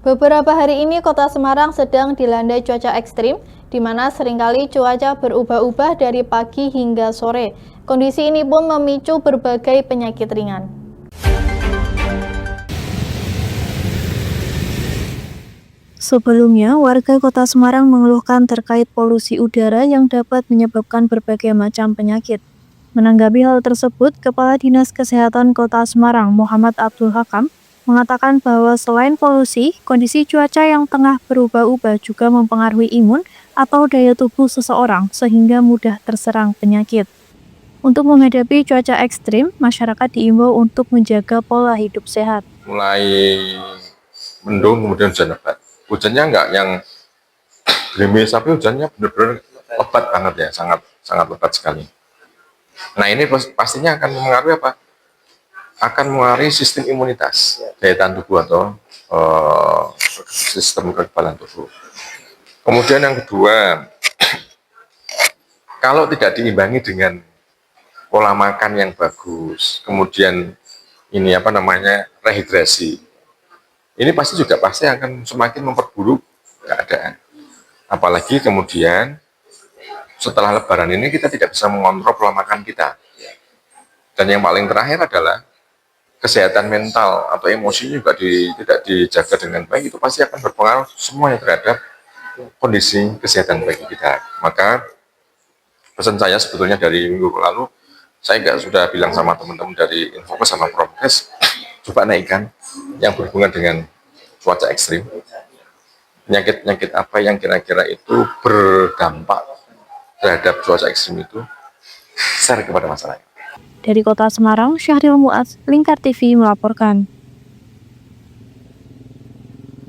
Beberapa hari ini Kota Semarang sedang dilanda cuaca ekstrim, di mana seringkali cuaca berubah-ubah dari pagi hingga sore. Kondisi ini pun memicu berbagai penyakit ringan. Sebelumnya, warga Kota Semarang mengeluhkan terkait polusi udara yang dapat menyebabkan berbagai macam penyakit. Menanggapi hal tersebut, Kepala Dinas Kesehatan Kota Semarang, Muhammad Abdul Hakam, mengatakan bahwa selain polusi, kondisi cuaca yang tengah berubah-ubah juga mempengaruhi imun atau daya tubuh seseorang sehingga mudah terserang penyakit. Untuk menghadapi cuaca ekstrim, masyarakat diimbau untuk menjaga pola hidup sehat. Mulai mendung kemudian hujan lebat. Hujannya enggak yang gerimis, tapi hujannya benar-benar lebat banget ya, sangat lebat sekali. Nah ini pastinya akan mempengaruhi apa? Akan mengaruhi sistem imunitas, daya tahan tubuh atau sistem kekebalan tubuh. Kemudian yang kedua, kalau tidak diimbangi dengan pola makan yang bagus, kemudian ini rehidrasi, ini pasti akan semakin memperburuk keadaan. Apalagi kemudian setelah Lebaran ini kita tidak bisa mengontrol pola makan kita. Dan yang paling terakhir adalah kesehatan mental atau emosi juga tidak dijaga dengan baik, itu pasti akan berpengaruh semuanya terhadap kondisi kesehatan bagi kita. Maka pesan saya sebetulnya dari minggu lalu, saya sudah bilang sama teman-teman dari Infokes sama Prokes, coba naikkan yang berhubungan dengan cuaca ekstrim. Penyakit-penyakit apa yang kira-kira itu berdampak terhadap cuaca ekstrim itu, share kepada masyarakat. Dari Kota Semarang, Syahril Mu'adz, Lingkar TV melaporkan.